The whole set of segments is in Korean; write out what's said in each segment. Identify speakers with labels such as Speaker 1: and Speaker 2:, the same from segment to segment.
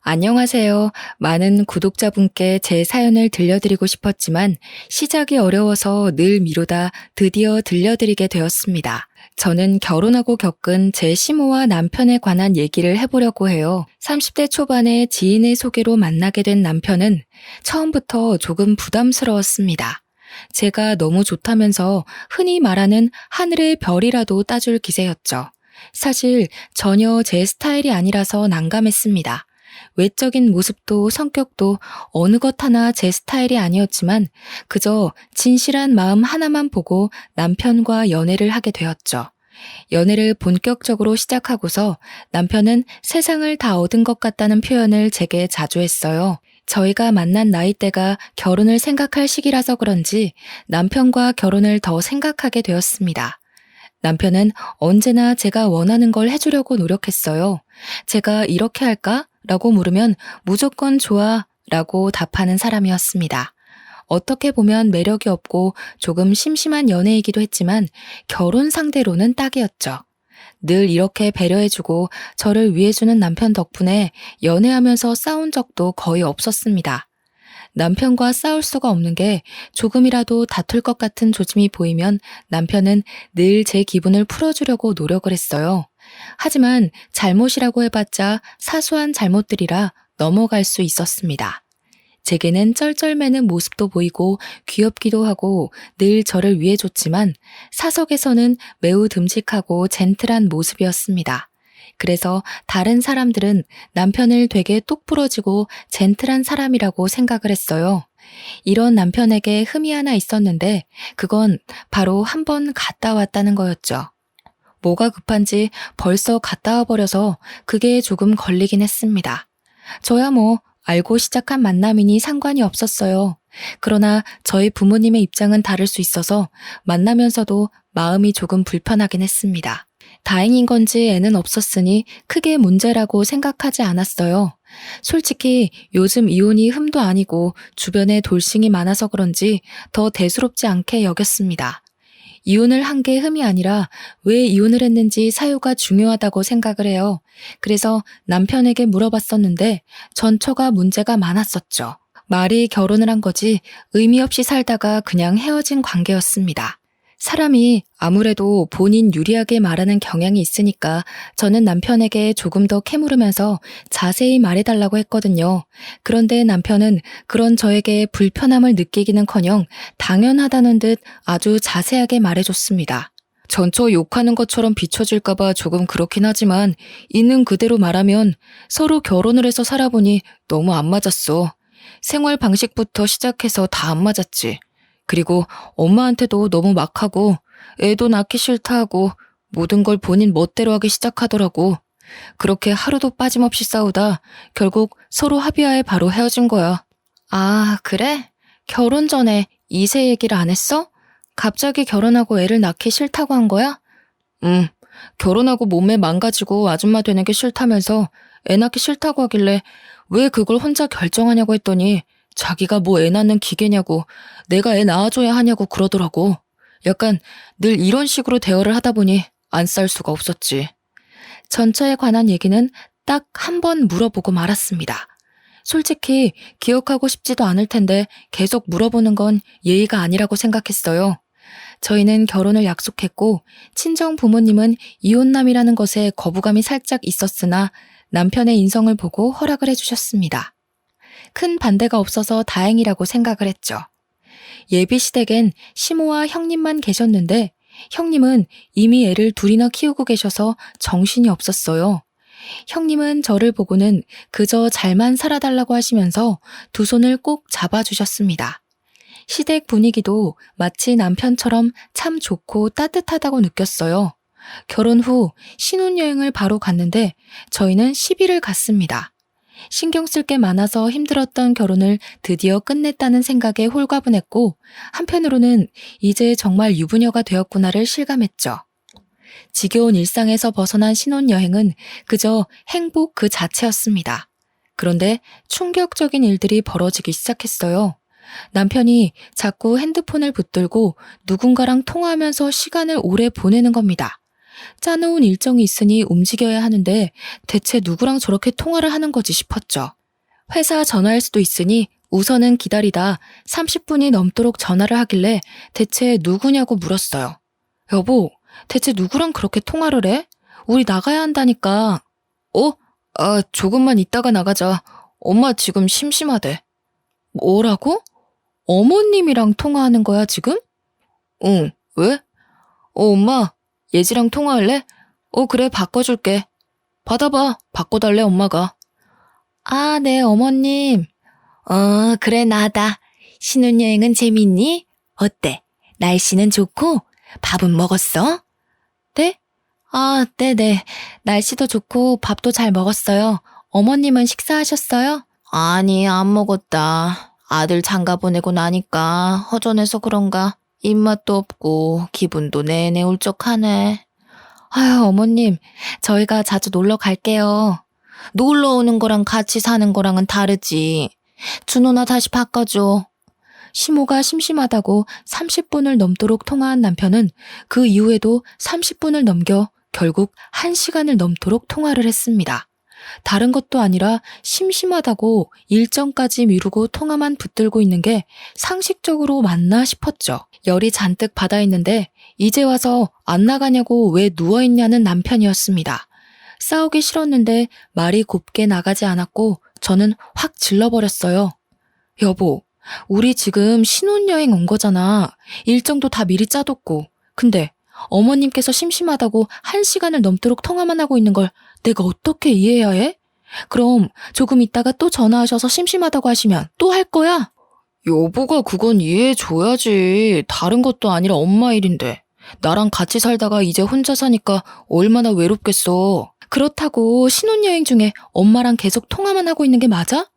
Speaker 1: 안녕하세요. 많은 구독자분께 제 사연을 들려드리고 싶었지만 시작이 어려워서 늘 미루다 드디어 들려드리게 되었습니다. 저는 결혼하고 겪은 제 시모와 남편에 관한 얘기를 해보려고 해요. 30대 초반에 지인의 소개로 만나게 된 남편은 처음부터 조금 부담스러웠습니다. 제가 너무 좋다면서 흔히 말하는 하늘의 별이라도 따줄 기세였죠. 사실 전혀 제 스타일이 아니라서 난감했습니다. 외적인 모습도 성격도 어느 것 하나 제 스타일이 아니었지만 그저 진실한 마음 하나만 보고 남편과 연애를 하게 되었죠. 연애를 본격적으로 시작하고서 남편은 세상을 다 얻은 것 같다는 표현을 제게 자주 했어요. 저희가 만난 나이대가 결혼을 생각할 시기라서 그런지 남편과 결혼을 더 생각하게 되었습니다. 남편은 언제나 제가 원하는 걸 해주려고 노력했어요. 제가 이렇게 할까? 라고 물으면 무조건 좋아 라고 답하는 사람이었습니다. 어떻게 보면 매력이 없고 조금 심심한 연애이기도 했지만 결혼 상대로는 딱이었죠. 늘 이렇게 배려해주고 저를 위해주는 남편 덕분에 연애하면서 싸운 적도 거의 없었습니다. 남편과 싸울 수가 없는 게 조금이라도 다툴 것 같은 조짐이 보이면 남편은 늘 제 기분을 풀어주려고 노력을 했어요. 하지만 잘못이라고 해봤자 사소한 잘못들이라 넘어갈 수 있었습니다. 제게는 쩔쩔매는 모습도 보이고 귀엽기도 하고 늘 저를 위해줬지만 사석에서는 매우 듬직하고 젠틀한 모습이었습니다. 그래서 다른 사람들은 남편을 되게 똑부러지고 젠틀한 사람이라고 생각을 했어요. 이런 남편에게 흠이 하나 있었는데 그건 바로 한 번 갔다 왔다는 거였죠. 뭐가 급한지 벌써 갔다 와버려서 그게 조금 걸리긴 했습니다. 저야 뭐 알고 시작한 만남이니 상관이 없었어요. 그러나 저희 부모님의 입장은 다를 수 있어서 만나면서도 마음이 조금 불편하긴 했습니다. 다행인 건지 애는 없었으니 크게 문제라고 생각하지 않았어요. 솔직히 요즘 이혼이 흠도 아니고 주변에 돌싱이 많아서 그런지 더 대수롭지 않게 여겼습니다. 이혼을 한 게 흠이 아니라 왜 이혼을 했는지 사유가 중요하다고 생각을 해요. 그래서 남편에게 물어봤었는데 전처가 문제가 많았었죠. 말이 결혼을 한 거지 의미 없이 살다가 그냥 헤어진 관계였습니다. 사람이 아무래도 본인 유리하게 말하는 경향이 있으니까 저는 남편에게 조금 더 캐물으면서 자세히 말해달라고 했거든요. 그런데 남편은 그런 저에게 불편함을 느끼기는커녕 당연하다는 듯 아주 자세하게 말해줬습니다. 전처 욕하는 것처럼 비춰질까봐 조금 그렇긴 하지만 있는 그대로 말하면 서로 결혼을 해서 살아보니 너무 안 맞았어. 생활 방식부터 시작해서 다 안 맞았지. 그리고 엄마한테도 너무 막하고 애도 낳기 싫다 하고 모든 걸 본인 멋대로 하기 시작하더라고. 그렇게 하루도 빠짐없이 싸우다 결국 서로 합의하에 바로 헤어진 거야. 아, 그래? 결혼 전에 이세 얘기를 안 했어? 갑자기 결혼하고 애를 낳기 싫다고 한 거야? 응. 결혼하고 몸매 망가지고 아줌마 되는 게 싫다면서 애 낳기 싫다고 하길래 왜 그걸 혼자 결정하냐고 했더니 자기가 뭐 애 낳는 기계냐고 내가 애 낳아줘야 하냐고 그러더라고. 약간 늘 이런 식으로 대화를 하다 보니 안 쌀 수가 없었지. 전처에 관한 얘기는 딱 한 번 물어보고 말았습니다. 솔직히 기억하고 싶지도 않을 텐데 계속 물어보는 건 예의가 아니라고 생각했어요. 저희는 결혼을 약속했고 친정 부모님은 이혼남이라는 것에 거부감이 살짝 있었으나 남편의 인성을 보고 허락을 해주셨습니다. 큰 반대가 없어서 다행이라고 생각을 했죠. 예비시댁엔 시모와 형님만 계셨는데 형님은 이미 애를 둘이나 키우고 계셔서 정신이 없었어요. 형님은 저를 보고는 그저 잘만 살아달라고 하시면서 두 손을 꼭 잡아주셨습니다. 시댁 분위기도 마치 남편처럼 참 좋고 따뜻하다고 느꼈어요. 결혼 후 신혼여행을 바로 갔는데 저희는 10일을 갔습니다. 신경 쓸 게 많아서 힘들었던 결혼을 드디어 끝냈다는 생각에 홀가분했고 한편으로는 이제 정말 유부녀가 되었구나를 실감했죠. 지겨운 일상에서 벗어난 신혼여행은 그저 행복 그 자체였습니다. 그런데 충격적인 일들이 벌어지기 시작했어요. 남편이 자꾸 핸드폰을 붙들고 누군가랑 통화하면서 시간을 오래 보내는 겁니다. 짜놓은 일정이 있으니 움직여야 하는데 대체 누구랑 저렇게 통화를 하는 거지 싶었죠. 회사 전화일 수도 있으니 우선은 기다리다 30분이 넘도록 전화를 하길래 대체 누구냐고 물었어요. 여보, 대체 누구랑 그렇게 통화를 해? 우리 나가야 한다니까. 조금만 있다가 나가자. 엄마 지금 심심하대. 뭐라고? 어머님이랑 통화하는 거야, 지금? 응, 왜? 엄마, 예지랑 통화할래? 그래, 바꿔줄게. 받아봐, 바꿔달래, 엄마가. 아, 네, 어머님. 그래, 나다. 신혼여행은 재밌니? 어때? 날씨는 좋고? 밥은 먹었어? 네? 아, 네네. 날씨도 좋고 밥도 잘 먹었어요. 어머님은 식사하셨어요? 아니, 안 먹었다. 아들 장가 보내고 나니까 허전해서 그런가 입맛도 없고 기분도 내내 울적하네. 아유, 어머님, 저희가 자주 놀러 갈게요. 놀러 오는 거랑 같이 사는 거랑은 다르지. 준호나 다시 바꿔줘. 시모가 심심하다고 30분을 넘도록 통화한 남편은 그 이후에도 30분을 넘겨 결국 1시간을 넘도록 통화를 했습니다. 다른 것도 아니라 심심하다고 일정까지 미루고 통화만 붙들고 있는 게 상식적으로 맞나 싶었죠. 열이 잔뜩 받아 있는데 이제 와서 안 나가냐고 왜 누워있냐는 남편이었습니다. 싸우기 싫었는데 말이 곱게 나가지 않았고 저는 확 질러버렸어요. 여보, 우리 지금 신혼여행 온 거잖아. 일정도 다 미리 짜뒀고. 근데 어머님께서 심심하다고 1시간을 넘도록 통화만 하고 있는 걸 내가 어떻게 이해해야 해? 그럼 조금 있다가 또 전화하셔서 심심하다고 하시면 또 할 거야? 여보가 그건 이해해줘야지. 다른 것도 아니라 엄마 일인데. 나랑 같이 살다가 이제 혼자 사니까 얼마나 외롭겠어. 그렇다고 신혼여행 중에 엄마랑 계속 통화만 하고 있는 게 맞아?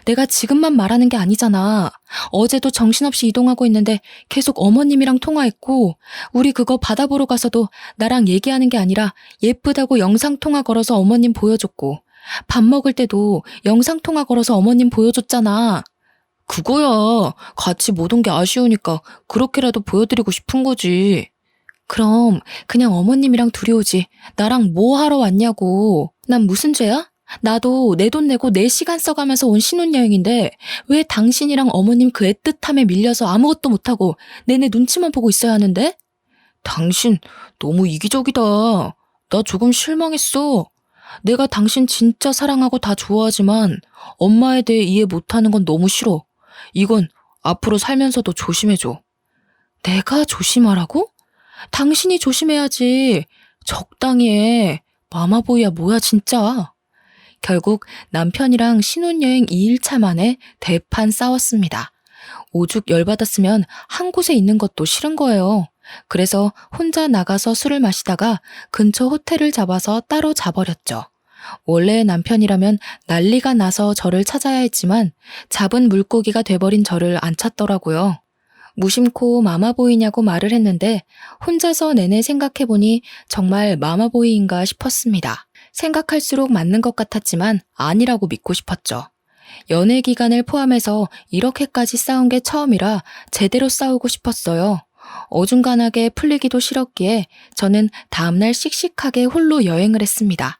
Speaker 1: 내가 지금만 말하는 게 아니잖아. 어제도 정신없이 이동하고 있는데 계속 어머님이랑 통화했고 우리 그거 바다 보러 가서도 나랑 얘기하는 게 아니라 예쁘다고 영상통화 걸어서 어머님 보여줬고 밥 먹을 때도 영상통화 걸어서 어머님 보여줬잖아. 그거야. 같이 못 온 게 아쉬우니까 그렇게라도 보여드리고 싶은 거지. 그럼 그냥 어머님이랑 둘이 오지. 나랑 뭐 하러 왔냐고. 난 무슨 죄야? 나도 내 돈 내고 내 시간 써가면서 온 신혼여행인데 왜 당신이랑 어머님 그 애틋함에 밀려서 아무것도 못하고 내내 눈치만 보고 있어야 하는데? 당신 너무 이기적이다. 나 조금 실망했어. 내가 당신 진짜 사랑하고 다 좋아하지만 엄마에 대해 이해 못하는 건 너무 싫어. 이건 앞으로 살면서도 조심해줘. 내가 조심하라고? 당신이 조심해야지. 적당히 해. 마마보이야 뭐야 진짜. 결국 남편이랑 신혼여행 2일차 만에 대판 싸웠습니다. 오죽 열받았으면 한 곳에 있는 것도 싫은 거예요. 그래서 혼자 나가서 술을 마시다가 근처 호텔을 잡아서 따로 자버렸죠. 원래 남편이라면 난리가 나서 저를 찾아야 했지만 잡은 물고기가 돼버린 저를 안 찾더라고요. 무심코 마마보이냐고 말을 했는데 혼자서 내내 생각해보니 정말 마마보이인가 싶었습니다. 생각할수록 맞는 것 같았지만 아니라고 믿고 싶었죠. 연애 기간을 포함해서 이렇게까지 싸운 게 처음이라 제대로 싸우고 싶었어요. 어중간하게 풀리기도 싫었기에 저는 다음날 씩씩하게 홀로 여행을 했습니다.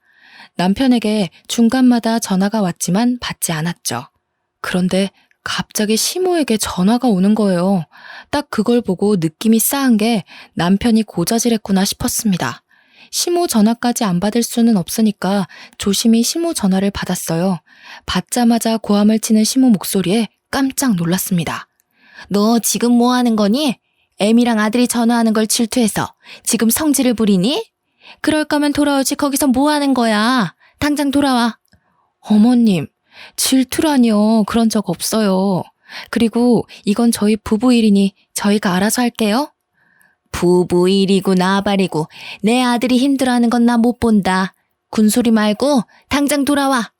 Speaker 1: 남편에게 중간마다 전화가 왔지만 받지 않았죠. 그런데 갑자기 시모에게 전화가 오는 거예요. 딱 그걸 보고 느낌이 싸한 게 남편이 고자질했구나 싶었습니다. 시모 전화까지 안 받을 수는 없으니까 조심히 시모 전화를 받았어요. 받자마자 고함을 치는 시모 목소리에 깜짝 놀랐습니다. 너 지금 뭐 하는 거니? 애미랑 아들이 전화하는 걸 질투해서 지금 성질을 부리니? 그럴 거면 돌아오지 거기서 뭐 하는 거야? 당장 돌아와. 어머님, 질투라니요. 그런 적 없어요. 그리고 이건 저희 부부 일이니 저희가 알아서 할게요. 부부 일이고 나발이고 내 아들이 힘들어하는 건 나 못 본다. 군소리 말고 당장 돌아와.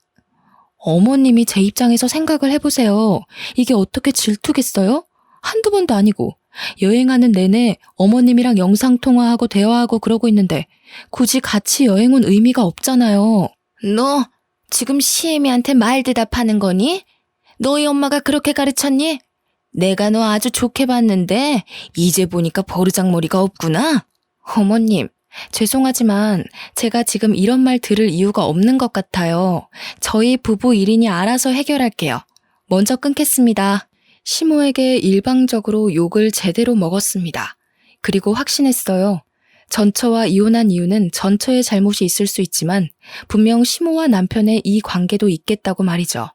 Speaker 1: 어머님이 제 입장에서 생각을 해보세요. 이게 어떻게 질투겠어요? 한두 번도 아니고 여행하는 내내 어머님이랑 영상통화하고 대화하고 그러고 있는데 굳이 같이 여행 온 의미가 없잖아요. 너 지금 시애미한테 말 대답하는 거니? 너희 엄마가 그렇게 가르쳤니? 내가 너 아주 좋게 봤는데 이제 보니까 버르장머리가 없구나. 어머님, 죄송하지만 제가 지금 이런 말 들을 이유가 없는 것 같아요. 저희 부부 1인이 알아서 해결할게요. 먼저 끊겠습니다. 시모에게 일방적으로 욕을 제대로 먹었습니다. 그리고 확신했어요. 전처와 이혼한 이유는 전처의 잘못이 있을 수 있지만 분명 시모와 남편의 이 관계도 있겠다고 말이죠.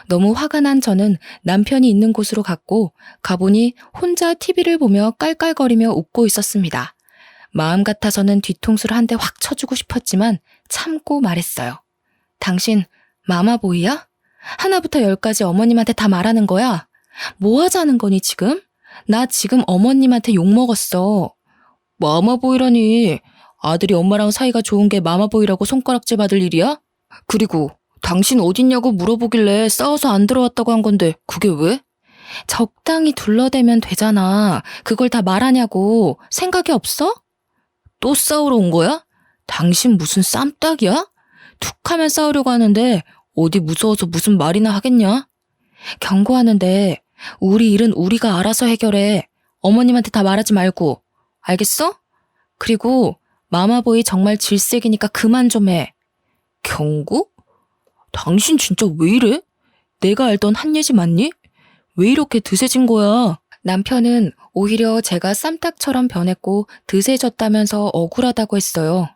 Speaker 1: 너무 화가 난 저는 남편이 있는 곳으로 갔고 가보니 혼자 TV를 보며 깔깔거리며 웃고 있었습니다. 마음 같아서는 뒤통수를 한 대 확 쳐주고 싶었지만 참고 말했어요. 당신 마마보이야? 하나부터 열까지 어머님한테 다 말하는 거야? 뭐 하자는 거니 지금? 나 지금 어머님한테 욕먹었어. 마마보이라니. 아들이 엄마랑 사이가 좋은 게 마마보이라고 손가락질 받을 일이야? 그리고 당신 어딨냐고 물어보길래 싸워서 안 들어왔다고 한 건데 그게 왜? 적당히 둘러대면 되잖아. 그걸 다 말하냐고. 생각이 없어? 또 싸우러 온 거야? 당신 무슨 쌈딱이야? 툭하면 싸우려고 하는데 어디 무서워서 무슨 말이나 하겠냐? 경고하는데 우리 일은 우리가 알아서 해결해. 어머님한테 다 말하지 말고. 알겠어? 그리고 마마보이 정말 질색이니까 그만 좀 해. 경고? 당신 진짜 왜 이래? 내가 알던 한예지 맞니? 왜 이렇게 드세진 거야? 남편은 오히려 제가 쌈딱처럼 변했고 드세졌다면서 억울하다고 했어요.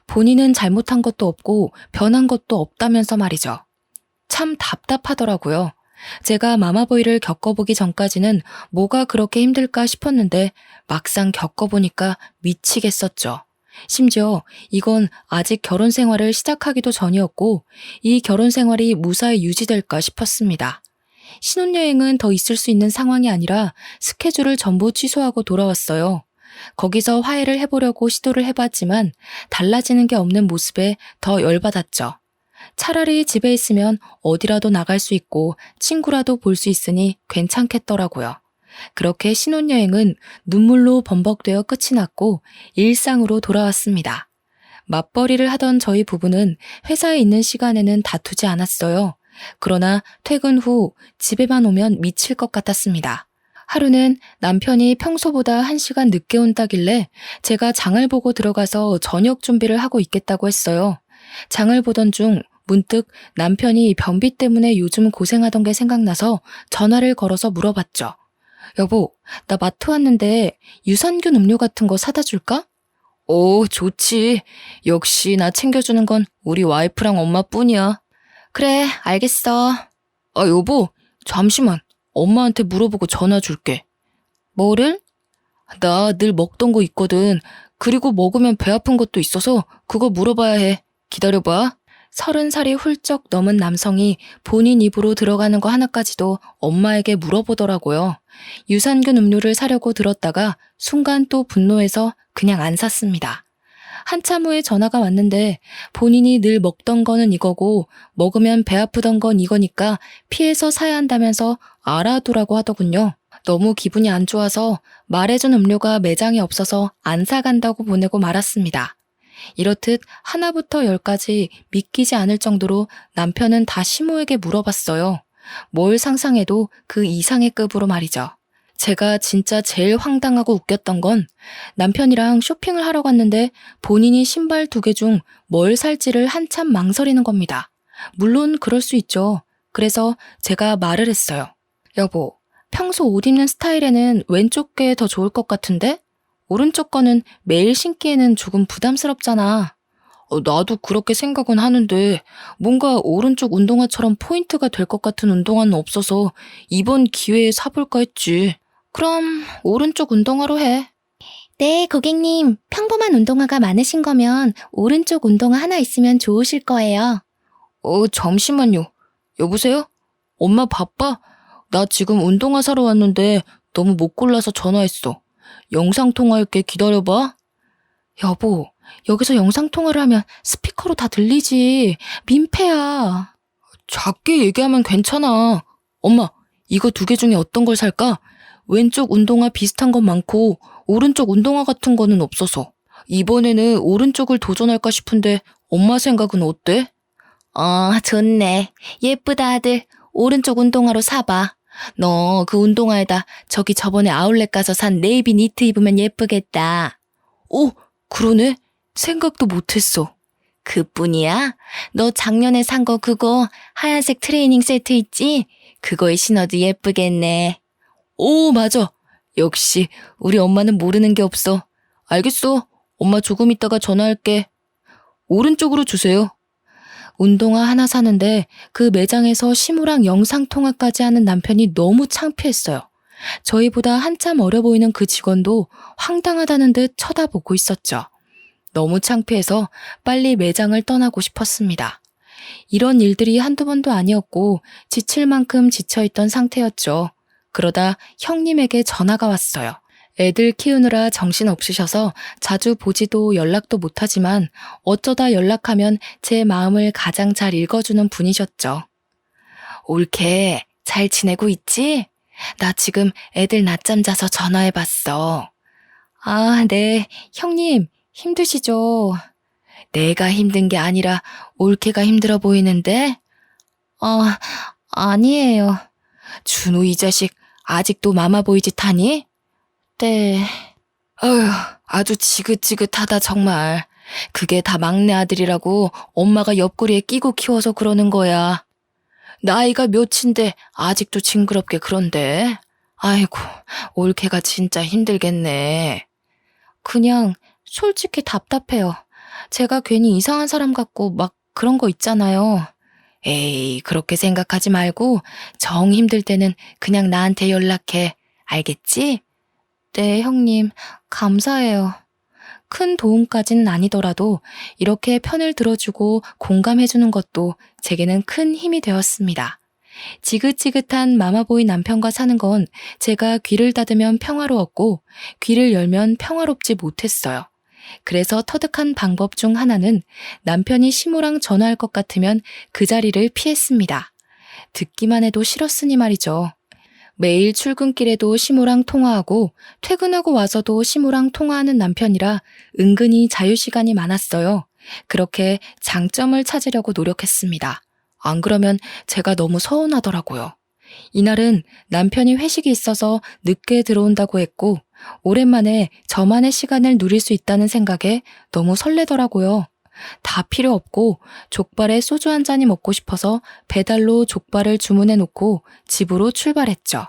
Speaker 1: 본인은 잘못한 것도 없고 변한 것도 없다면서 말이죠. 참 답답하더라고요. 제가 마마보이를 겪어보기 전까지는 뭐가 그렇게 힘들까 싶었는데 막상 겪어보니까 미치겠었죠. 심지어 이건 아직 결혼 생활을 시작하기도 전이었고 이 결혼 생활이 무사히 유지될까 싶었습니다. 신혼여행은 더 있을 수 있는 상황이 아니라 스케줄을 전부 취소하고 돌아왔어요. 거기서 화해를 해보려고 시도를 해봤지만 달라지는 게 없는 모습에 더 열받았죠. 차라리 집에 있으면 어디라도 나갈 수 있고 친구라도 볼 수 있으니 괜찮겠더라고요. 그렇게 신혼여행은 눈물로 범벅되어 끝이 났고 일상으로 돌아왔습니다. 맞벌이를 하던 저희 부부는 회사에 있는 시간에는 다투지 않았어요. 그러나 퇴근 후 집에만 오면 미칠 것 같았습니다. 하루는 남편이 평소보다 1시간 늦게 온다길래 제가 장을 보고 들어가서 저녁 준비를 하고 있겠다고 했어요. 장을 보던 중 문득 남편이 변비 때문에 요즘 고생하던 게 생각나서 전화를 걸어서 물어봤죠. 여보, 나 마트 왔는데 유산균 음료 같은 거 사다 줄까? 오, 좋지. 역시 나 챙겨주는 건 우리 와이프랑 엄마뿐이야. 그래, 알겠어. 아, 여보, 잠시만. 엄마한테 물어보고 전화 줄게. 뭐를? 나 늘 먹던 거 있거든. 그리고 먹으면 배 아픈 것도 있어서 그거 물어봐야 해. 기다려봐. 30살이 훌쩍 넘은 남성이 본인 입으로 들어가는 거 하나까지도 엄마에게 물어보더라고요. 유산균 음료를 사려고 들었다가 순간 또 분노해서 그냥 안 샀습니다. 한참 후에 전화가 왔는데 본인이 늘 먹던 거는 이거고 먹으면 배 아프던 건 이거니까 피해서 사야 한다면서 알아두라고 하더군요. 너무 기분이 안 좋아서 말해준 음료가 매장에 없어서 안 사간다고 보내고 말았습니다. 이렇듯 하나부터 10까지 믿기지 않을 정도로 남편은 다 시모에게 물어봤어요. 뭘 상상해도 그 이상의 급으로 말이죠. 제가 진짜 제일 황당하고 웃겼던 건 남편이랑 쇼핑을 하러 갔는데 본인이 신발 2개 중 뭘 살지를 한참 망설이는 겁니다. 물론 그럴 수 있죠. 그래서 제가 말을 했어요. 여보, 평소 옷 입는 스타일에는 왼쪽 게 더 좋을 것 같은데? 오른쪽 거는 매일 신기에는 조금 부담스럽잖아. 나도 그렇게 생각은 하는데 뭔가 오른쪽 운동화처럼 포인트가 될 것 같은 운동화는 없어서 이번 기회에 사볼까 했지. 그럼 오른쪽 운동화로 해. 네, 고객님. 평범한 운동화가 많으신 거면 오른쪽 운동화 하나 있으면 좋으실 거예요. 잠시만요. 여보세요? 엄마 바빠? 나 지금 운동화 사러 왔는데 너무 못 골라서 전화했어. 영상통화할게. 기다려봐. 여보, 여기서 영상통화를 하면 스피커로 다 들리지. 민폐야. 작게 얘기하면 괜찮아. 엄마, 이거 2개 중에 어떤 걸 살까? 왼쪽 운동화 비슷한 건 많고 오른쪽 운동화 같은 거는 없어서. 이번에는 오른쪽을 도전할까 싶은데 엄마 생각은 어때? 좋네. 예쁘다 아들. 오른쪽 운동화로 사봐. 너 그 운동화에다 저기 저번에 아울렛 가서 산 네이비 니트 입으면 예쁘겠다. 오, 그러네. 생각도 못했어.
Speaker 2: 그뿐이야? 너 작년에 산 거 그거 하얀색 트레이닝 세트 있지? 그거에 신어도 예쁘겠네.
Speaker 1: 오, 맞아. 역시 우리 엄마는 모르는 게 없어. 알겠어. 엄마 조금 있다가 전화할게. 오른쪽으로 주세요. 운동화 하나 사는데 그 매장에서 시무랑 영상통화까지 하는 남편이 너무 창피했어요. 저희보다 한참 어려 보이는 그 직원도 황당하다는 듯 쳐다보고 있었죠. 너무 창피해서 빨리 매장을 떠나고 싶었습니다. 이런 일들이 한두 번도 아니었고 지칠 만큼 지쳐있던 상태였죠. 그러다 형님에게 전화가 왔어요. 애들 키우느라 정신 없으셔서 자주 보지도 연락도 못하지만 어쩌다 연락하면 제 마음을 가장 잘 읽어주는 분이셨죠. 올케, 잘 지내고 있지? 나 지금 애들 낮잠 자서 전화해봤어. 아, 네. 형님, 힘드시죠? 내가 힘든 게 아니라 올케가 힘들어 보이는데? 아니에요. 준우 이 자식 아직도 마마보이 짓 하니? 네. 어휴, 아주 지긋지긋하다 정말. 그게 다 막내 아들이라고 엄마가 옆구리에 끼고 키워서 그러는 거야. 나이가 몇인데 아직도 징그럽게 그런데. 아이고, 올케가 진짜 힘들겠네. 그냥 솔직히 답답해요. 제가 괜히 이상한 사람 같고 막 그런 거 있잖아요. 에이, 그렇게 생각하지 말고 정 힘들 때는 그냥 나한테 연락해. 알겠지? 네, 형님. 감사해요. 큰 도움까지는 아니더라도 이렇게 편을 들어주고 공감해주는 것도 제게는 큰 힘이 되었습니다. 지긋지긋한 마마보이 남편과 사는 건 제가 귀를 닫으면 평화로웠고 귀를 열면 평화롭지 못했어요. 그래서 터득한 방법 중 하나는 남편이 시모랑 전화할 것 같으면 그 자리를 피했습니다. 듣기만 해도 싫었으니 말이죠. 매일 출근길에도 시모랑 통화하고 퇴근하고 와서도 시모랑 통화하는 남편이라 은근히 자유시간이 많았어요. 그렇게 장점을 찾으려고 노력했습니다. 안 그러면 제가 너무 서운하더라고요. 이날은 남편이 회식이 있어서 늦게 들어온다고 했고 오랜만에 저만의 시간을 누릴 수 있다는 생각에 너무 설레더라고요. 다 필요 없고 족발에 소주 한 잔이 먹고 싶어서 배달로 족발을 주문해 놓고 집으로 출발했죠.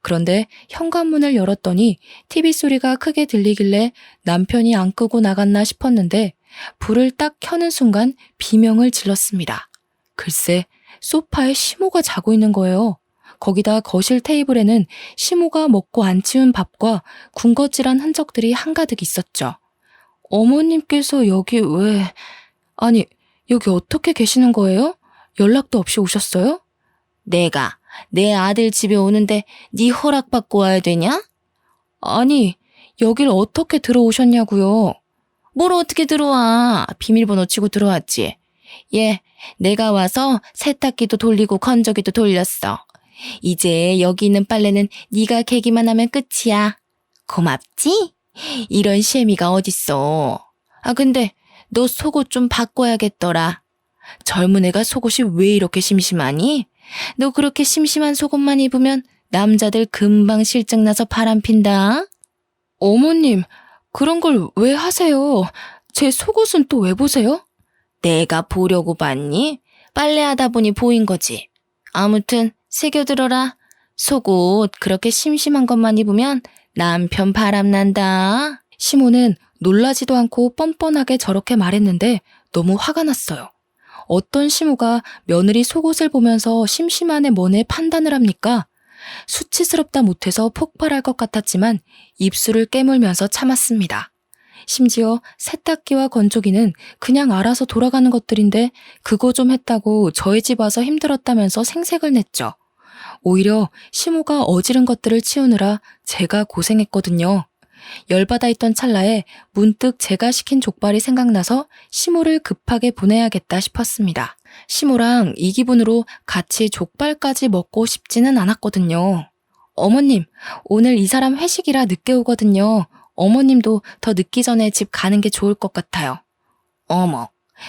Speaker 1: 그런데 현관문을 열었더니 TV 소리가 크게 들리길래 남편이 안 끄고 나갔나 싶었는데 불을 딱 켜는 순간 비명을 질렀습니다. 글쎄, 소파에 시모가 자고 있는 거예요. 거기다 거실 테이블에는 시모가 먹고 안 치운 밥과 군것질한 흔적들이 한가득 있었죠. 어머님께서 여기 왜... 아니, 여기 어떻게 계시는 거예요? 연락도 없이 오셨어요?
Speaker 2: 내가 내 아들 집에 오는데 네 허락받고 와야 되냐?
Speaker 1: 아니, 여길 어떻게 들어오셨냐고요?
Speaker 2: 뭘 어떻게 들어와? 비밀번호 치고 들어왔지. 예, 내가 와서 세탁기도 돌리고 건조기도 돌렸어. 이제 여기 있는 빨래는 네가 개기만 하면 끝이야. 고맙지? 이런 시애미가 어딨어. 아, 근데 너 속옷 좀 바꿔야겠더라. 젊은 애가 속옷이 왜 이렇게 심심하니? 너 그렇게 심심한 속옷만 입으면 남자들 금방 실증나서 바람핀다.
Speaker 1: 어머님, 그런 걸 왜 하세요? 제 속옷은 또 왜 보세요?
Speaker 2: 내가 보려고 봤니? 빨래하다 보니 보인 거지. 아무튼 새겨들어라. 속옷 그렇게 심심한 것만 입으면 남편 바람난다.
Speaker 1: 시모는 놀라지도 않고 뻔뻔하게 저렇게 말했는데 너무 화가 났어요. 어떤 시모가 며느리 속옷을 보면서 심심하네 뭐네 판단을 합니까? 수치스럽다 못해서 폭발할 것 같았지만 입술을 깨물면서 참았습니다. 심지어 세탁기와 건조기는 그냥 알아서 돌아가는 것들인데 그거 좀 했다고 저희 집 와서 힘들었다면서 생색을 냈죠. 오히려 시모가 어지른 것들을 치우느라 제가 고생했거든요. 열받아 있던 찰나에 문득 제가 시킨 족발이 생각나서 시모를 급하게 보내야겠다 싶었습니다. 시모랑 이 기분으로 같이 족발까지 먹고 싶지는 않았거든요. 어머님, 오늘 이 사람 회식이라 늦게 오거든요. 어머님도 더 늦기 전에 집 가는 게 좋을 것 같아요.
Speaker 2: 어머,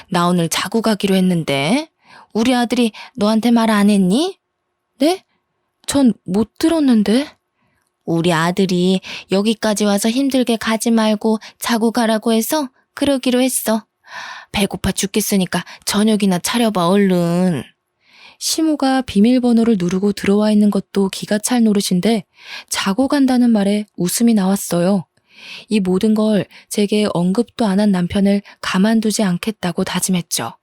Speaker 2: 나 오늘 자고 가기로 했는데 우리 아들이 너한테 말 안 했니?
Speaker 1: 네? 전 못 들었는데.
Speaker 2: 우리 아들이 여기까지 와서 힘들게 가지 말고 자고 가라고 해서 그러기로 했어. 배고파 죽겠으니까 저녁이나 차려봐, 얼른.
Speaker 1: 시모가 비밀번호를 누르고 들어와 있는 것도 기가 찰 노릇인데 자고 간다는 말에 웃음이 나왔어요. 이 모든 걸 제게 언급도 안 한 남편을 가만두지 않겠다고 다짐했죠.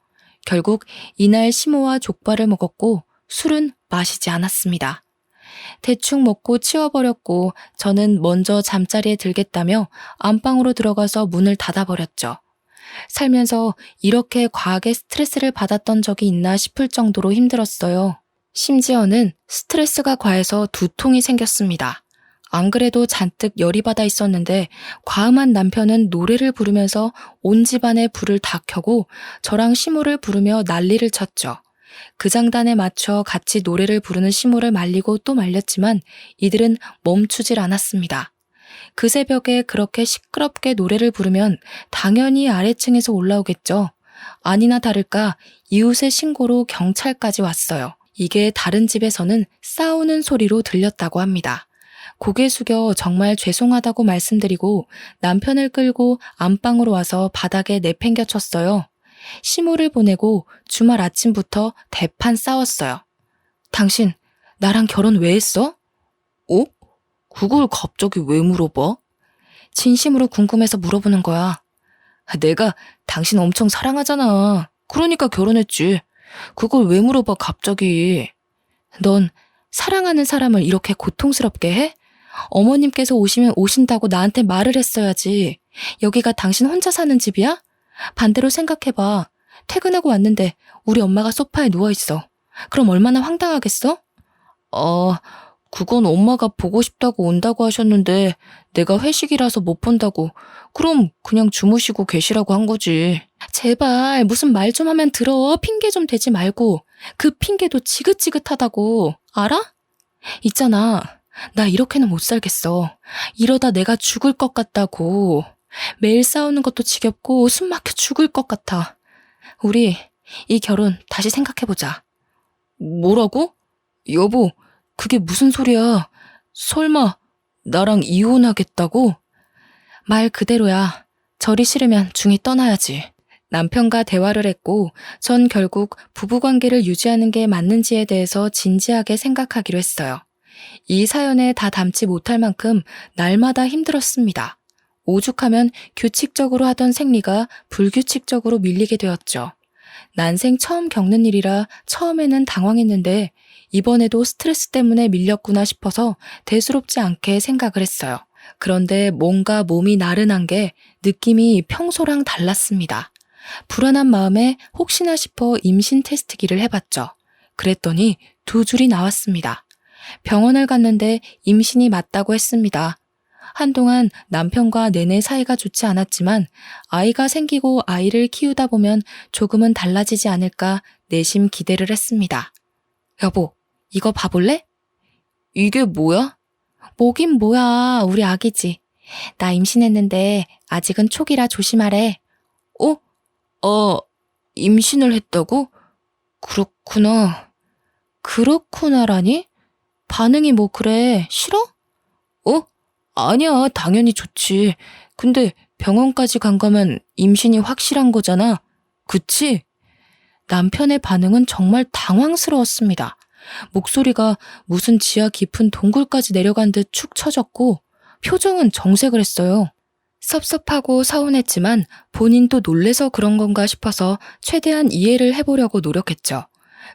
Speaker 1: 결국 이날 시모와 족발을 먹었고 술은 마시지 않았습니다. 대충 먹고 치워버렸고 저는 먼저 잠자리에 들겠다며 안방으로 들어가서 문을 닫아버렸죠. 살면서 이렇게 과하게 스트레스를 받았던 적이 있나 싶을 정도로 힘들었어요. 심지어는 스트레스가 과해서 두통이 생겼습니다. 안 그래도 잔뜩 열이 받아 있었는데 과음한 남편은 노래를 부르면서 온 집안에 불을 다 켜고 저랑 시모를 부르며 난리를 쳤죠. 그 장단에 맞춰 같이 노래를 부르는 시모를 말리고 또 말렸지만 이들은 멈추질 않았습니다. 그 새벽에 그렇게 시끄럽게 노래를 부르면 당연히 아래층에서 올라오겠죠. 아니나 다를까 이웃의 신고로 경찰까지 왔어요. 이게 다른 집에서는 싸우는 소리로 들렸다고 합니다. 고개 숙여 정말 죄송하다고 말씀드리고 남편을 끌고 안방으로 와서 바닥에 내팽겨 쳤어요. 시모를 보내고 주말 아침부터 대판 싸웠어요. 당신 나랑 결혼 왜 했어? 어? 그걸 갑자기 왜 물어봐? 진심으로 궁금해서 물어보는 거야. 내가 당신 엄청 사랑하잖아. 그러니까 결혼했지. 그걸 왜 물어봐 갑자기. 넌 사랑하는 사람을 이렇게 고통스럽게 해? 어머님께서 오시면 오신다고 나한테 말을 했어야지. 여기가 당신 혼자 사는 집이야? 반대로 생각해봐. 퇴근하고 왔는데 우리 엄마가 소파에 누워있어. 그럼 얼마나 황당하겠어? 그건 엄마가 보고 싶다고 온다고 하셨는데 내가 회식이라서 못 본다고. 그럼 그냥 주무시고 계시라고 한 거지. 제발 무슨 말 좀 하면 들어. 핑계 좀 대지 말고. 그 핑계도 지긋지긋하다고. 알아? 있잖아. 나 이렇게는 못 살겠어. 이러다 내가 죽을 것 같다고. 매일 싸우는 것도 지겹고 숨 막혀 죽을 것 같아. 우리 이 결혼 다시 생각해보자. 뭐라고? 여보, 그게 무슨 소리야? 설마 나랑 이혼하겠다고? 말 그대로야. 절이 싫으면 중이 떠나야지. 남편과 대화를 했고 전 결국 부부관계를 유지하는 게 맞는지에 대해서 진지하게 생각하기로 했어요. 이 사연에 다 담지 못할 만큼 날마다 힘들었습니다. 오죽하면 규칙적으로 하던 생리가 불규칙적으로 밀리게 되었죠. 난생 처음 겪는 일이라 처음에는 당황했는데 이번에도 스트레스 때문에 밀렸구나 싶어서 대수롭지 않게 생각을 했어요. 그런데 뭔가 몸이 나른한 게 느낌이 평소랑 달랐습니다. 불안한 마음에 혹시나 싶어 임신 테스트기를 해봤죠. 그랬더니 2줄이 나왔습니다. 병원을 갔는데 임신이 맞다고 했습니다. 한동안 남편과 내내 사이가 좋지 않았지만 아이가 생기고 아이를 키우다 보면 조금은 달라지지 않을까 내심 기대를 했습니다. 여보, 이거 봐볼래? 이게 뭐야? 뭐긴 뭐야, 우리 아기지. 나 임신했는데 아직은 초기라 조심하래. 임신을 했다고? 그렇구나. 그렇구나라니? 반응이 뭐 그래, 싫어? 아니야, 당연히 좋지. 근데 병원까지 간 거면 임신이 확실한 거잖아. 그치? 남편의 반응은 정말 당황스러웠습니다. 목소리가 무슨 지하 깊은 동굴까지 내려간 듯 축 처졌고 표정은 정색을 했어요. 섭섭하고 서운했지만 본인도 놀래서 그런 건가 싶어서 최대한 이해를 해보려고 노력했죠.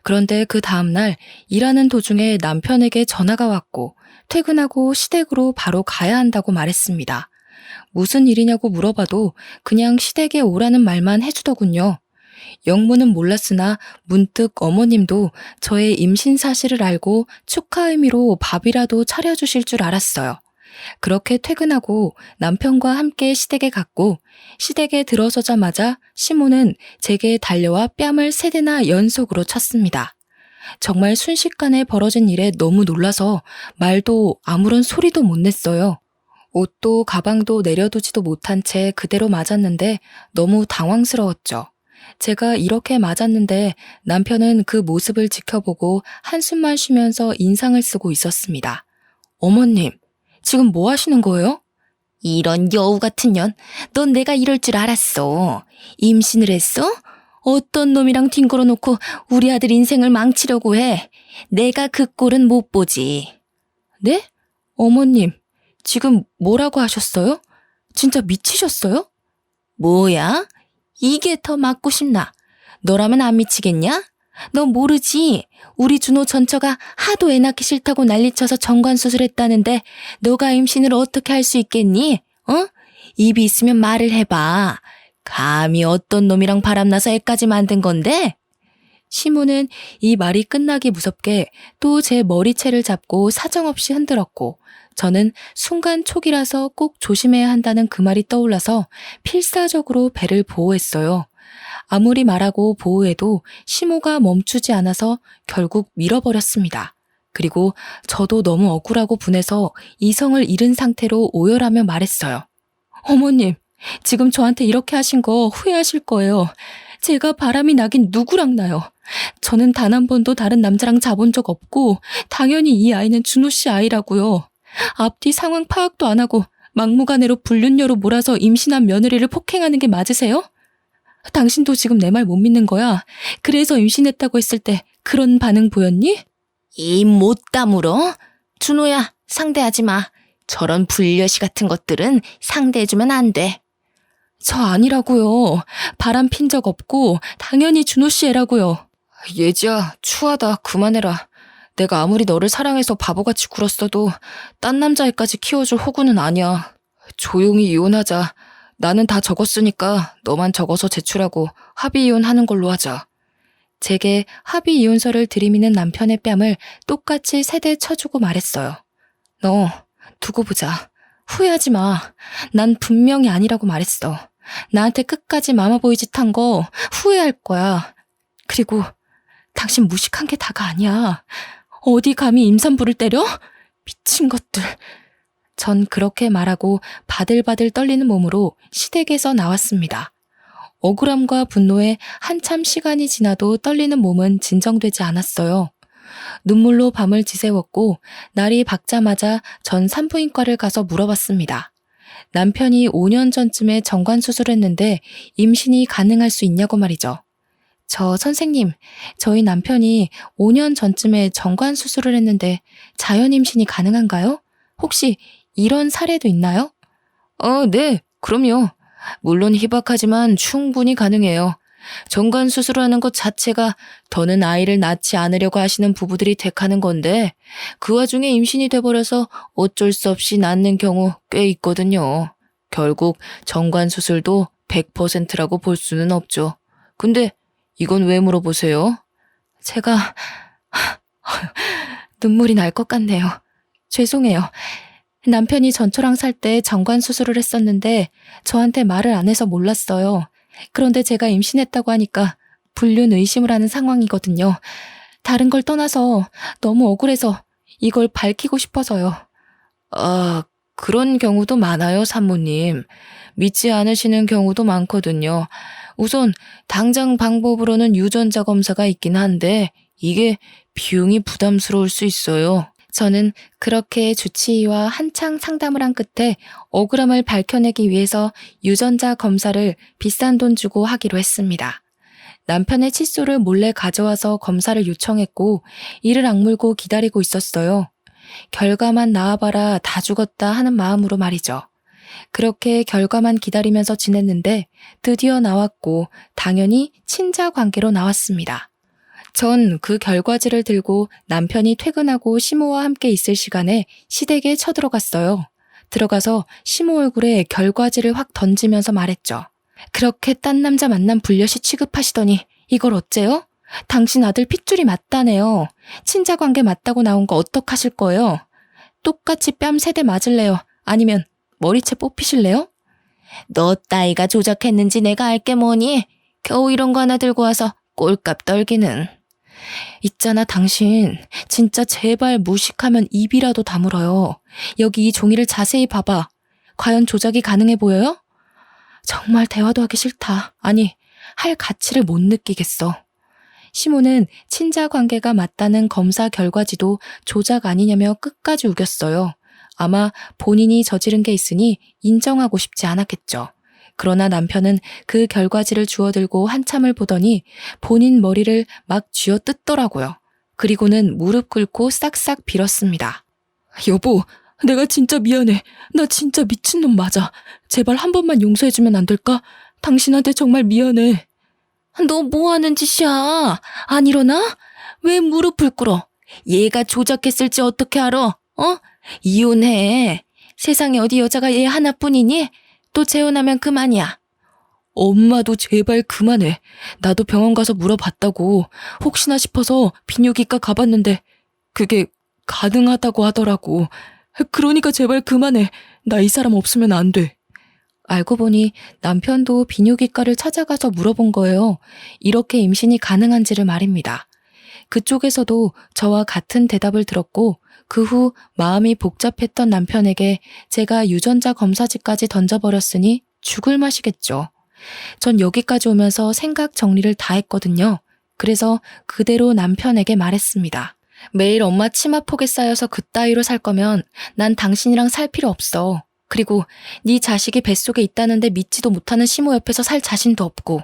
Speaker 1: 그런데 그 다음날 일하는 도중에 남편에게 전화가 왔고 퇴근하고 시댁으로 바로 가야 한다고 말했습니다. 무슨 일이냐고 물어봐도 그냥 시댁에 오라는 말만 해주더군요. 영문은 몰랐으나 문득 어머님도 저의 임신 사실을 알고 축하 의미로 밥이라도 차려주실 줄 알았어요. 그렇게 퇴근하고 남편과 함께 시댁에 갔고 시댁에 들어서자마자 시모는 제게 달려와 뺨을 3대나 연속으로 쳤습니다. 정말 순식간에 벌어진 일에 너무 놀라서 말도 아무런 소리도 못 냈어요. 옷도 가방도 내려두지도 못한 채 그대로 맞았는데 너무 당황스러웠죠. 제가 이렇게 맞았는데 남편은 그 모습을 지켜보고 한숨만 쉬면서 인상을 쓰고 있었습니다. 어머님, 지금 뭐 하시는 거예요?
Speaker 2: 이런 여우 같은 년, 넌 내가 이럴 줄 알았어. 임신을 했어? 어떤 놈이랑 뒹굴어 놓고 우리 아들 인생을 망치려고 해. 내가 그 꼴은 못 보지.
Speaker 1: 네? 어머님, 지금 뭐라고 하셨어요? 진짜 미치셨어요?
Speaker 2: 뭐야? 이게 더 맞고 싶나? 너라면 안 미치겠냐? 너 모르지? 우리 준호 전처가 하도 애 낳기 싫다고 난리쳐서 정관수술했다는데 너가 임신을 어떻게 할 수 있겠니? 어? 입이 있으면 말을 해봐. 감히 어떤 놈이랑 바람나서 애까지 만든 건데?
Speaker 1: 시모는 이 말이 끝나기 무섭게 또 제 머리채를 잡고 사정없이 흔들었고 저는 순간 촉이라서 꼭 조심해야 한다는 그 말이 떠올라서 필사적으로 배를 보호했어요. 아무리 말하고 보호해도 시모가 멈추지 않아서 결국 밀어버렸습니다. 그리고 저도 너무 억울하고 분해서 이성을 잃은 상태로 오열하며 말했어요. 어머님, 지금 저한테 이렇게 하신 거 후회하실 거예요. 제가 바람이 나긴 누구랑 나요. 저는 단 한 번도 다른 남자랑 자본 적 없고 당연히 이 아이는 준호 씨 아이라고요. 앞뒤 상황 파악도 안 하고 막무가내로 불륜녀로 몰아서 임신한 며느리를 폭행하는 게 맞으세요? 당신도 지금 내 말 못 믿는 거야. 그래서 임신했다고 했을 때 그런 반응 보였니?
Speaker 2: 입 못 다물어? 준호야, 상대하지 마. 저런 불려시 같은 것들은 상대해주면 안 돼.
Speaker 1: 저 아니라고요. 바람 핀 적 없고 당연히 준호 씨 애라고요. 예지야, 추하다. 그만해라. 내가 아무리 너를 사랑해서 바보같이 굴었어도 딴 남자애까지 키워줄 호구는 아니야. 조용히 이혼하자. 나는 다 적었으니까 너만 적어서 제출하고 합의 이혼하는 걸로 하자. 제게 합의 이혼서를 들이미는 남편의 뺨을 똑같이 세대 쳐주고 말했어요. 너 두고 보자. 후회하지 마. 난 분명히 아니라고 말했어. 나한테 끝까지 마마보이 짓 한 거 후회할 거야. 그리고 당신 무식한 게 다가 아니야. 어디 감히 임산부를 때려? 미친 것들. 전 그렇게 말하고 바들바들 떨리는 몸으로 시댁에서 나왔습니다. 억울함과 분노에 한참 시간이 지나도 떨리는 몸은 진정되지 않았어요. 눈물로 밤을 지새웠고 날이 밝자마자 전 산부인과를 가서 물어봤습니다. 남편이 5년 전쯤에 정관수술했는데 임신이 가능할 수 있냐고 말이죠. 저 선생님, 저희 남편이 5년 전쯤에 정관수술을 했는데 자연 임신이 가능한가요? 혹시 이런 사례도 있나요? 네, 그럼요. 물론 희박하지만 충분히 가능해요. 정관 수술하는 것 자체가 더는 아이를 낳지 않으려고 하시는 부부들이 택하는 건데 그 와중에 임신이 돼버려서 어쩔 수 없이 낳는 경우 꽤 있거든요. 결국 정관 수술도 100%라고 볼 수는 없죠. 근데 이건 왜 물어보세요? 제가 눈물이 날 것 같네요. 죄송해요. 남편이 전초랑 살 때 정관 수술을 했었는데 저한테 말을 안 해서 몰랐어요. 그런데 제가 임신했다고 하니까 불륜 의심을 하는 상황이거든요. 다른 걸 떠나서 너무 억울해서 이걸 밝히고 싶어서요. 그런 경우도 많아요, 산모님. 믿지 않으시는 경우도 많거든요. 우선 당장 방법으로는 유전자 검사가 있긴 한데 이게 비용이 부담스러울 수 있어요. 저는 그렇게 주치의와 한창 상담을 한 끝에 억울함을 밝혀내기 위해서 유전자 검사를 비싼 돈 주고 하기로 했습니다. 남편의 칫솔을 몰래 가져와서 검사를 요청했고 이를 악물고 기다리고 있었어요. 결과만 나와봐라 다 죽었다 하는 마음으로 말이죠. 그렇게 결과만 기다리면서 지냈는데 드디어 나왔고 당연히 친자 관계로 나왔습니다. 전 그 결과지를 들고 남편이 퇴근하고 시모와 함께 있을 시간에 시댁에 쳐들어갔어요. 들어가서 시모 얼굴에 결과지를 확 던지면서 말했죠. 그렇게 딴 남자 만남 불려시 취급하시더니 이걸 어째요? 당신 아들 핏줄이 맞다네요. 친자관계 맞다고 나온 거 어떡하실 거예요? 똑같이 뺨 3대 맞을래요? 아니면 머리채 뽑히실래요?
Speaker 2: 너 따위가 조작했는지 내가 알게 뭐니? 겨우 이런 거 하나 들고 와서 꼴값 떨기는.
Speaker 1: 있잖아 당신. 진짜 제발 무식하면 입이라도 다물어요. 여기 이 종이를 자세히 봐봐. 과연 조작이 가능해 보여요? 정말 대화도 하기 싫다. 아니, 할 가치를 못 느끼겠어. 시모는 친자 관계가 맞다는 검사 결과지도 조작 아니냐며 끝까지 우겼어요. 아마 본인이 저지른 게 있으니 인정하고 싶지 않았겠죠. 그러나 남편은 그 결과지를 주워들고 한참을 보더니 본인 머리를 막 쥐어 뜯더라고요. 그리고는 무릎 꿇고 싹싹 빌었습니다. 여보, 내가 진짜 미안해. 나 진짜 미친놈 맞아. 제발 한 번만 용서해주면 안 될까? 당신한테 정말 미안해.
Speaker 2: 너 뭐 하는 짓이야? 안 일어나? 왜 무릎을 꿇어? 얘가 조작했을지 어떻게 알아? 이혼해. 세상에 어디 여자가 얘 하나뿐이니? 또 재혼하면 그만이야.
Speaker 1: 엄마도 제발 그만해. 나도 병원 가서 물어봤다고. 혹시나 싶어서 비뇨기과 가봤는데 그게 가능하다고 하더라고. 그러니까 제발 그만해. 나 이 사람 없으면 안 돼. 알고 보니 남편도 비뇨기과를 찾아가서 물어본 거예요. 이렇게 임신이 가능한지를 말입니다. 그쪽에서도 저와 같은 대답을 들었고 그 후 마음이 복잡했던 남편에게 제가 유전자 검사지까지 던져버렸으니 죽을 맛이겠죠. 전 여기까지 오면서 생각 정리를 다 했거든요. 그래서 그대로 남편에게 말했습니다. 매일 엄마 치마폭에 쌓여서 그따위로 살 거면 난 당신이랑 살 필요 없어. 그리고 네 자식이 뱃속에 있다는데 믿지도 못하는 시모 옆에서 살 자신도 없고.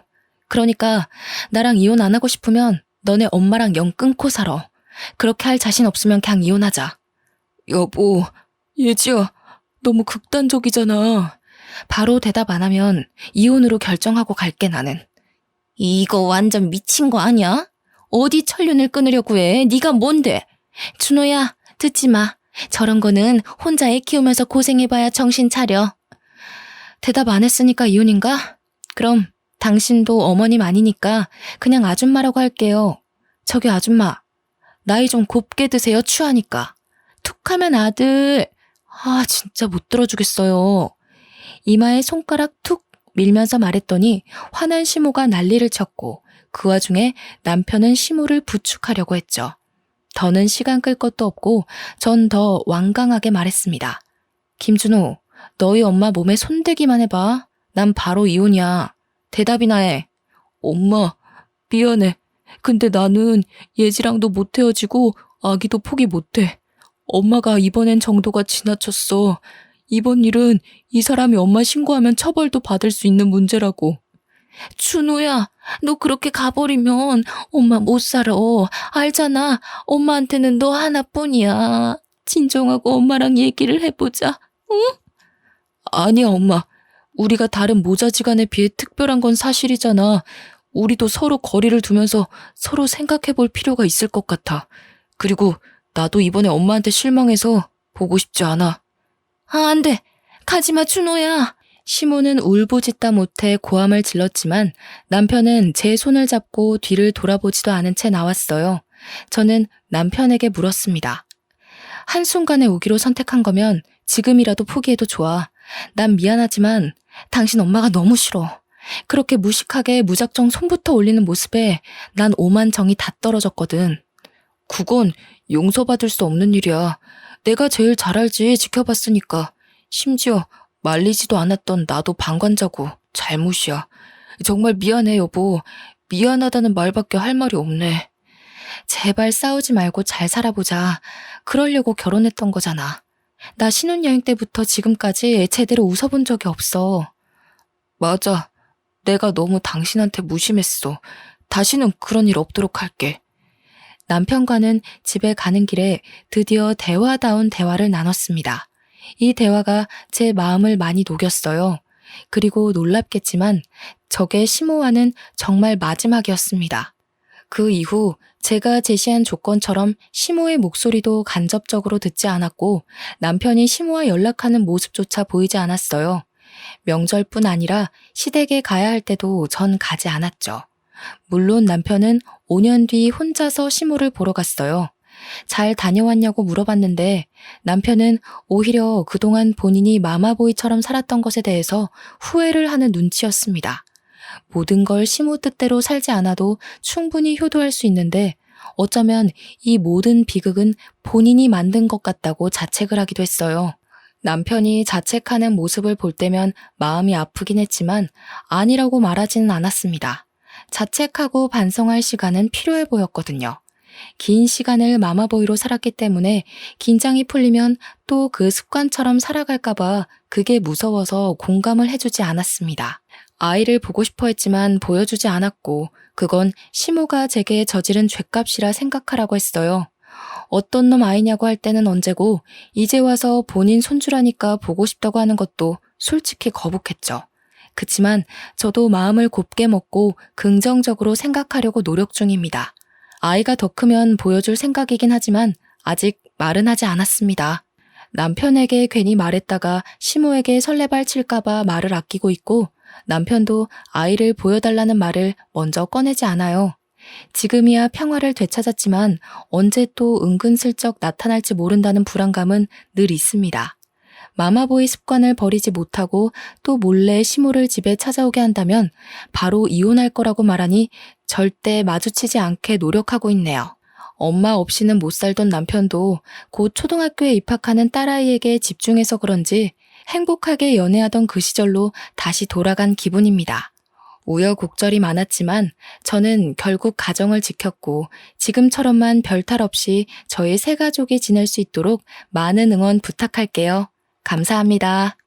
Speaker 1: 그러니까 나랑 이혼 안 하고 싶으면 너네 엄마랑 영 끊고 살아. 그렇게 할 자신 없으면 그냥 이혼하자. 여보, 예지야, 너무 극단적이잖아. 바로 대답 안 하면 이혼으로 결정하고 갈게 나는.
Speaker 2: 이거 완전 미친 거 아니야? 어디 천륜을 끊으려고 해? 네가 뭔데? 준호야, 듣지 마. 저런 거는 혼자 애 키우면서 고생해봐야 정신 차려.
Speaker 1: 대답 안 했으니까 이혼인가? 그럼 당신도 어머님 아니니까 그냥 아줌마라고 할게요. 저기 아줌마, 나이 좀 곱게 드세요, 추하니까. 툭하면 아들. 아, 진짜 못 들어주겠어요. 이마에 손가락 툭 밀면서 말했더니 화난 시모가 난리를 쳤고 그 와중에 남편은 시모를 부축하려고 했죠. 더는 시간 끌 것도 없고 전 더 완강하게 말했습니다. 김준호, 너희 엄마 몸에 손대기만 해봐. 난 바로 이혼이야. 대답이나 해. 엄마, 미안해. 근데 나는 예지랑도 못 헤어지고 아기도 포기 못해. 엄마가 이번엔 정도가 지나쳤어. 이번 일은 이 사람이 엄마 신고하면 처벌도 받을 수 있는 문제라고.
Speaker 2: 준호야, 너 그렇게 가버리면 엄마 못 살아. 알잖아. 엄마한테는 너 하나뿐이야. 진정하고 엄마랑 얘기를 해보자. 응?
Speaker 1: 아니야, 엄마. 우리가 다른 모자지간에 비해 특별한 건 사실이잖아. 우리도 서로 거리를 두면서 서로 생각해 볼 필요가 있을 것 같아. 그리고 나도 이번에 엄마한테 실망해서 보고 싶지 않아.
Speaker 2: 안 돼. 가지마, 준호야.
Speaker 1: 시모는 울부짖다 못해 고함을 질렀지만 남편은 제 손을 잡고 뒤를 돌아보지도 않은 채 나왔어요. 저는 남편에게 물었습니다. 한순간에 오기로 선택한 거면 지금이라도 포기해도 좋아. 난 미안하지만 당신 엄마가 너무 싫어. 그렇게 무식하게 무작정 손부터 올리는 모습에 난 오만 정이 다 떨어졌거든. 그건 용서받을 수 없는 일이야. 내가 제일 잘 알지, 지켜봤으니까. 심지어 말리지도 않았던 나도 방관자고 잘못이야. 정말 미안해, 여보. 미안하다는 말밖에 할 말이 없네. 제발 싸우지 말고 잘 살아보자. 그러려고 결혼했던 거잖아. 나 신혼여행 때부터 지금까지 제대로 웃어본 적이 없어. 맞아. 내가 너무 당신한테 무심했어. 다시는 그런 일 없도록 할게. 남편과는 집에 가는 길에 드디어 대화다운 대화를 나눴습니다. 이 대화가 제 마음을 많이 녹였어요. 그리고 놀랍겠지만 저게 시모와는 정말 마지막이었습니다. 그 이후 제가 제시한 조건처럼 시모의 목소리도 간접적으로 듣지 않았고 남편이 시모와 연락하는 모습조차 보이지 않았어요. 명절뿐 아니라 시댁에 가야 할 때도 전 가지 않았죠. 물론 남편은 5년 뒤 혼자서 시모를 보러 갔어요. 잘 다녀왔냐고 물어봤는데 남편은 오히려 그동안 본인이 마마보이처럼 살았던 것에 대해서 후회를 하는 눈치였습니다. 모든 걸 시모 뜻대로 살지 않아도 충분히 효도할 수 있는데 어쩌면 이 모든 비극은 본인이 만든 것 같다고 자책을 하기도 했어요. 남편이 자책하는 모습을 볼 때면 마음이 아프긴 했지만 아니라고 말하지는 않았습니다. 자책하고 반성할 시간은 필요해 보였거든요. 긴 시간을 마마보이로 살았기 때문에 긴장이 풀리면 또 그 습관처럼 살아갈까봐 그게 무서워서 공감을 해주지 않았습니다. 아이를 보고 싶어 했지만 보여주지 않았고 그건 시모가 제게 저지른 죗값이라 생각하라고 했어요. 어떤 놈 아이냐고 할 때는 언제고 이제 와서 본인 손주라니까 보고 싶다고 하는 것도 솔직히 거북했죠. 그치만 저도 마음을 곱게 먹고 긍정적으로 생각하려고 노력 중입니다. 아이가 더 크면 보여줄 생각이긴 하지만 아직 말은 하지 않았습니다. 남편에게 괜히 말했다가 시모에게 설레발 칠까봐 말을 아끼고 있고 남편도 아이를 보여달라는 말을 먼저 꺼내지 않아요. 지금이야 평화를 되찾았지만 언제 또 은근슬쩍 나타날지 모른다는 불안감은 늘 있습니다. 마마보이 습관을 버리지 못하고 또 몰래 시모를 집에 찾아오게 한다면 바로 이혼할 거라고 말하니 절대 마주치지 않게 노력하고 있네요. 엄마 없이는 못 살던 남편도 곧 초등학교에 입학하는 딸아이에게 집중해서 그런지 행복하게 연애하던 그 시절로 다시 돌아간 기분입니다. 우여곡절이 많았지만 저는 결국 가정을 지켰고 지금처럼만 별탈 없이 저희 세 가족이 지낼 수 있도록 많은 응원 부탁할게요. 감사합니다.